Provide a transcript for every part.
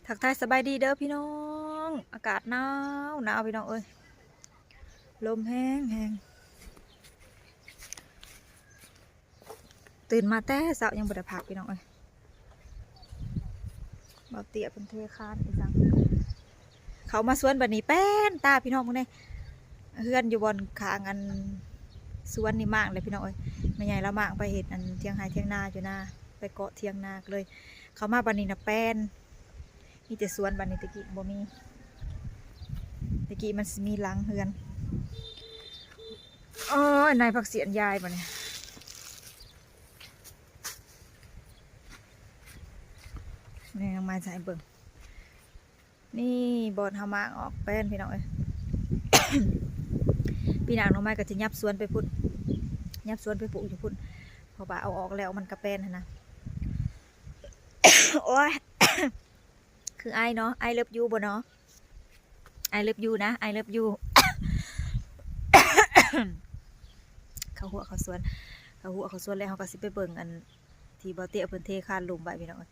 ทักทายสบายดีเด้อพี่น้องอากาศหนาวหนาวพี่น้องเอ้ยลมแห้งแห้งตื่นมาแต่เช้ายังบ่ได้พักพี่น้องเอ้ยเบาเตี้ยเป็นเทคานอีสังเขามาสวนบัดนี้แป้นตาพี่น้องพวกนี้เฮือนอยู่บนขางอันสวนนี่มากเลยพี่น้องเอ้ยแม่ใหญ่ละมากไปเห็ดอันเทียงไห้เทียงนาอยู่นาไปเกาะเทียงนาเลยเขามาบัดนี้นะแป้นมีแต่สวนบัดนี้ตะกี้บ่มีตะกี้มันมีหลังเฮือนอ๋อนายผักเสียนยายบัดนี้นี่น้องไม้ใส่เบิ่งนี่บอนทามางออกแป้นพี่น้องเอ้ย พี่นางน้องไม้ก็จะยับสวนไปพุ่นยับสวนไปปลูกอยู่พุ่นเพราะว่าเอาออกแล้วมันกระแป้นนะ โอ้ย คือไอเนาะไอเลิฟยูบ่เนาะไอเลิฟยูนะไอเลิฟยู เขาหัวเขาสวนเขาหัวเขาสวนแล้วเขาก็สิไปเบิ่งอันที่บ่เตะเพิ่นเทคานหลุมไว้พี่น้องเอ้ย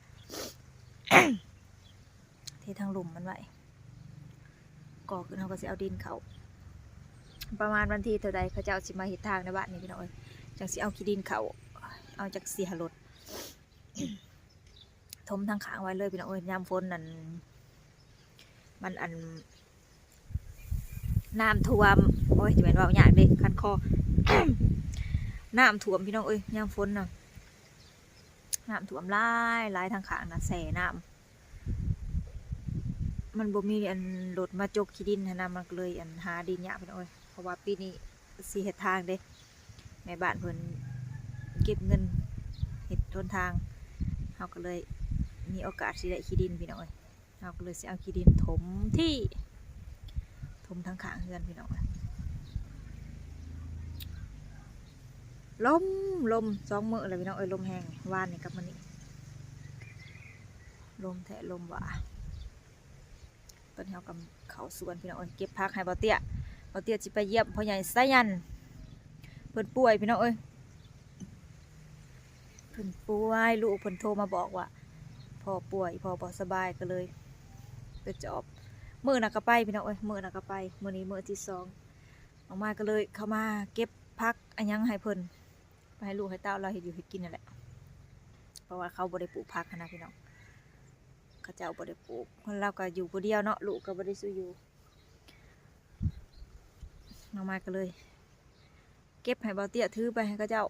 เททางหลุมมันไว้ก่อขึ้นเขาก็สิเอาดินเขาประมาณวันที่เท่าใดเขาจะเอาสิมาเฮ็ดทางในบ้านนี้พี่น้องเอ้ยจังสิเอาขี้ดินเขาเอาจากเสียรถ ถมทางขางไว้เลยพี่น้องเอ้ยยามฝนนั่นมันอันน้ำท่วมโอ้ยจะเป็นว่าอย่างเด็กคันคอ น้ำท่วมพี่น้องเอ้ยยามฝนน่ะน้ำท่วมหลายทางขางนะแส่น้ำมันบ่มีอันรถมาจกขี้ดินนะมันเลยอันหาดินยากพี่น้องเอ้ยเพราะว่าปีนี้สิเฮ็ดทางเด้แม่บ้านเพิ่นเก็บเงินเฮ็ดต้นทางเฮาก็เลยมีโอกาสสิได้ขี้ดินพี่น้องเอ้ยเฮาก็เลยสิเอาขี้ดินถมที่ถมทางข้างเฮือนพี่น้องเอ้ยลมสองมื้อเลยพี่น้องเอ้ยลมแห้งวานนี่กับมื้อนี้ลมแท้ลมหว่าตอนนี้เฮากำเข้าสวนพี่น้องเอ้ยเก็บผักให้บ่เตี้ยสิไปเยี่ยมพ่อใหญ่สายันเพิ่นป่วยพี่น้องเอ้ยเพิ่นป่วยลูกเพิ่นโทรมาบอกว่าพ่อป่วยพ่อบ่สบายก็เลยไปจอบมื้อน่ะก็ไปพี่น้องเอ้ยมื้อน่ะก็ไปมื้อนี้มื้อที่2ออกมาก็เลยเข้ามาเก็บผักอันยังให้เพิ่นไปให้ลูกให้เต้าเราเฮ็ดอยู่เฮ็ดกินนั่นแหละเพราะว่าเขาบ่ได้ปลูกผักนะพี่น้องเขาเจ้าบ่ได้ปลูกคนเราก็อยู่ผู้เดียวเนาะลูกก็บ่ได้สู้อยู่ออกมาก็เลยเก็บให้เบาเตี้ยถือไปให้เขาเจ้า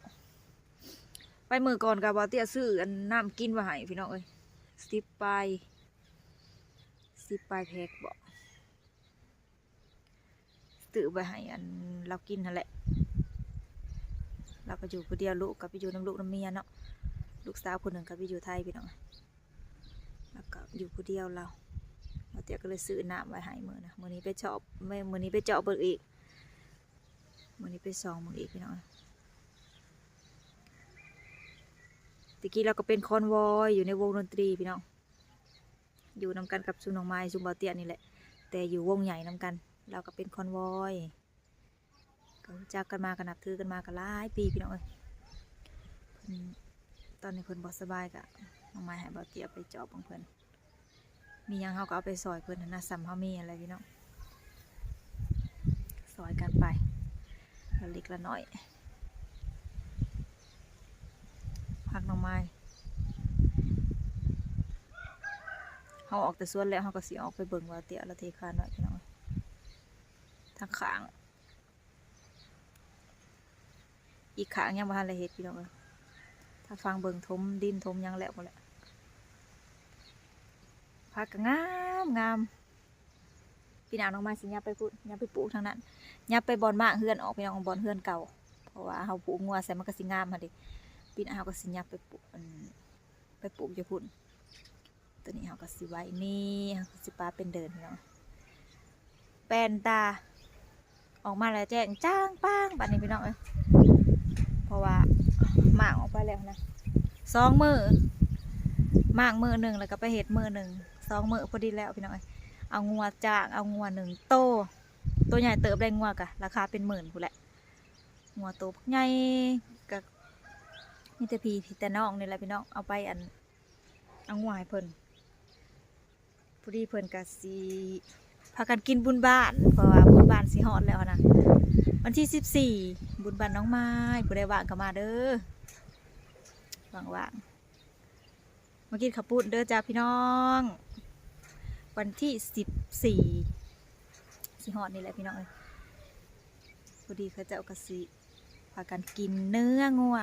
ไปมื้อก่อนก็เบาเตี้ยซื้ออันน้ำกินไว้ให้พี่น้องเอ้ย10ปลายแพ็คบ่ซื้อไปให้อันเรากินนั่นแหละเราก็อยู่ผู้เดียวลูกก็ไปอยู่น้ำลูกน้ำเมียเนาะลูกสาวคนหนึ่งก็ไปอยู่ไทยพี่น้องแล้วก็อยู่ผู้เดียวเราเตี้ยก็เลยซื้อน้ำไว้ให้มื้อนะมื้อนี้ไปเจาะมื้อนี้ไปเจาะเบิกอีกมื้อนี้ไปซองเบิกอีกพี่น้องตะกี้เราก็เป็นคอนวอยอยู่ในวงดนตรีพี่น้องอยู่นำกันกับซุนน้องไม้ซุนเบาเตี้ยนี่แหละแต่อยู่วงใหญ่นำกันเราก็เป็นคอนวอยก็รู้จักกันมากันนับถือกันมากันหลายปีพี่น้องเอ้ยตอนนี้เพิ่นบ่สบายกะน้องไม้ให้เบาเตี้ยไปเจาะของเพิ่นมียังเขาก็เอาไปซอยเพิ่นนะซ้ำเขามีอะไรพี่น้องซอยกันไปละเล็กละน้อยพักน้องไม้เขาออกแต่สวนแล้วเขาก็สิออกไปเบิ่งว่าเตี้ยละเทคานหน่อยพี่น้องทางข้างอีกข้างยังบ่ทันได้เฮ็ดพี่น้องถ้าฟังเบิ่งทมดินทมยังแล้วหมดแหละพักก็งามพี่น้องน้องไม้สิยับไปพูดยับไปปลูกทางนั้นยับไปบอนมากเฮือนออกพี่น้องบอนเฮือนเก่าเพราะว่าเขาปลูกงัวใส่มันก็สิงามหั่นดิพี่น้องเขาก็สิยับไปปลูกอยู่พุ่นตัวนี้เขาก็สิไว้นี่เขาก็สิปาเป็นเดินพี่น้องแป้นตาออกมาแล้วแจ้งจ้างป้างบัดนี้พี่น้องเพราะว่าหมากออกไปแล้วนะ2 มื้อหมากมื้อหนึ่งแล้วก็ไปเห็ดมื้อหนึ่ง2 มื้อพอดีแล้วพี่น้องเอางัวจ้างเอางัว1 ตัวใหญ่เติบได้งัวกะราคาเป็น10,000พู้นแหละงัวโตใหญ่กับนี่แต่พี่แต่น้องนี่แหละพี่น้องเอาไปเอางัวให้เพิ่น พอดีเพิ่นก็สิพากันกินบุญบ้านเพราะว่าบุญบ้านสิฮอดแล้วนะวันที่14บุญบ้านน้องไม้ผู้ใดว่างก็มาเด้อว่างๆมากินข้าวปุ้นเด้อจ้าพี่น้องวันที่14สิฮอดนี่แหละพี่น้องเอ้ยพอดีเขาเจ้าก็สิพากันกินเนื้องัว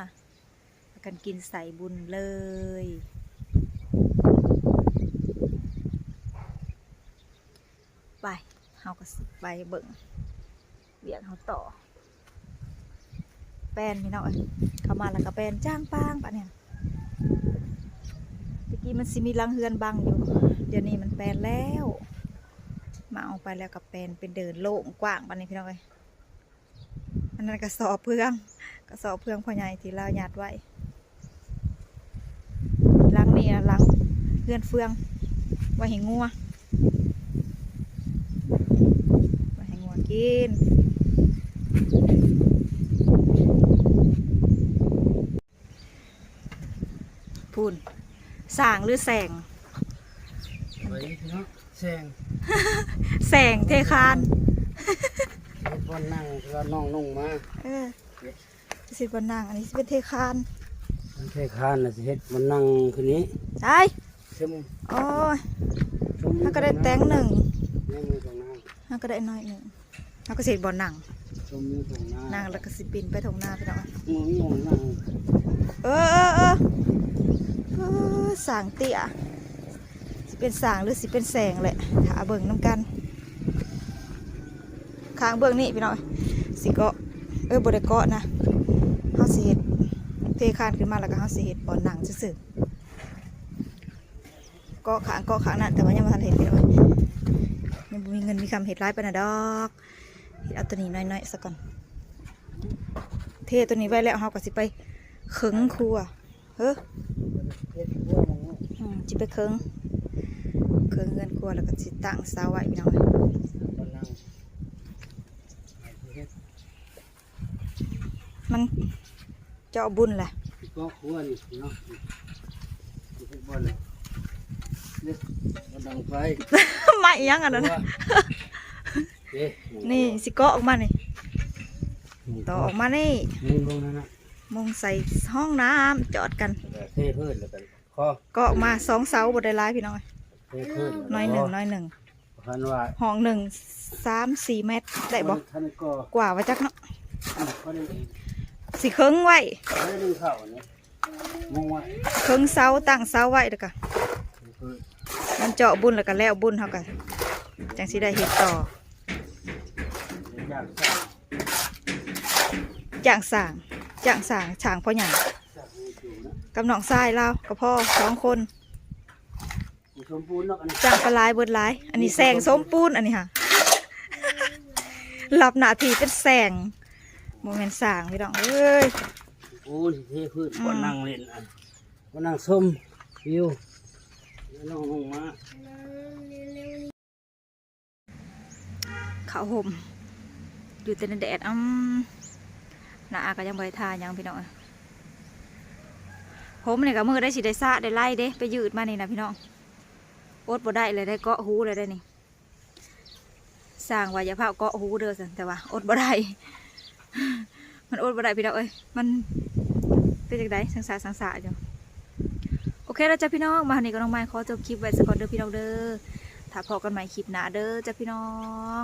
พากันกินใส่บุญเลยไปเฮาก็สิไปเบิ่งเวียกเฮาต่อแป้นพี่น้องเอ้ยเข้ามาแล้วก็แป้นจ้างปางปะเนี่ยเมื่อกี้มันสิมีรังเฮือนบังอยู่เดี๋ยวนี้มันแป้นแล้วมาเอาไปแล้วกับแป้นเป็นเดินโล่งกว้างปะเนี่ยพี่น้องเอ้ยอันนั้นกระสอบเพื่องพ่อใหญ่ที่เราหยาดไว้รังนี่นะรังเฮือนเฟืองไว้ให้งัวกินพูนสร้างหรือแสงแสงเทคานบนนั่งก็น้องนุ่งมาสิบนนั่งอันนี้เป็นเทคานเทคานนะสิเฮ็ดบนนั่งคืนนี้ใช่โอ้ยถ้าก็ได้แตงหนึ่งถ้าก็ได้น้อยหนึ่งเขาก็เสร็จบอลหนังนางแล้วก็สิปินไปทงหน้าไปหน่อยสางเตี้ยสิเป็นสางหรือสิเป็นแสงแหละถาเบิ่งน้ำกันข้างเบิ่งนี่ไปหน่อยสิเกาะบริเกาะนะเขาสิเห็ดเทคานขึ้นมาแล้วก็เขาสิเห็ดบอลหนังซื่อเกาะขางนั่นแต่ว่ายังไม่ทันเห็ดไปหน่อยยังมีเงินมีคำเห็ดร้ายไปนะดอกเอาตัวนี้น้อยๆสักก่อนเทตัวนี้ไว้แล้วเราก็สิไปเคิงครัวจิไปเคิงเงินครัวแล้วก็สิตั้งเสาไว้พี่น้องมันเจ้าบุญแหละก็ครัวนี่เนาะบุญเนี่ยดังไฟไม่ยังอันนั้นนี่สิเกาะออกมานี่ต่อออกมานี่มงใส่ห้องน้ำจอดกันเทพื้นแล้วกันเกาะออกมา2 เสาบดได้ร้ายพี่น้อยน้อยหนึ่งห้อง1 3-4 เมตรได้บอกกว่าไว้จักเนาะสิเคิงไว้เคิงเสาตั้งเสาไว้เด้อค่ะมันเจาะบุญแล้วก็แล้วบุญเท่ากันจังสิได้เห็ดต่อจ่างสางฉางพ่อใหญ่กับน้องทรายเรากับพ่อ2 คนจ่างปลายเบิดหลายอันนี้แสงสมปูนอันนี้ค่ะหลับหน้าที่เป็นแสงโมเมนต์สางพี่น้องเอ้ยโอ้ยเทพื้นบนนั่งเล่นบนนั่งส้มวิวน้องลงมาข้าวห่มอยู่แต่ในแดดหน้าก็ยังใบทายังพี่น้องผมเนี่ยกับมือได้สิได้ซะได้ไล่เด้ไปยืดมานี่นะพี่น้องอดบ่ได้เลยได้เกาะหูเลยได้นี่สร้างไว้อย่าเผาเกาะหูเด้อสิแต่ว่าอดบ่ได้มันอดบ่ได้พี่น้องเอ้ยมันเป็นจังไดสังสารอยู่โอเคแล้วจ้ะพี่น้องมาหนี่ก็น้องไม้ขอจบคลิปไว้สักก่อนเด้อพี่น้องเด้อถ้าพอกันใหม่คลิปหน้าเด้อจ้ะพี่น้อง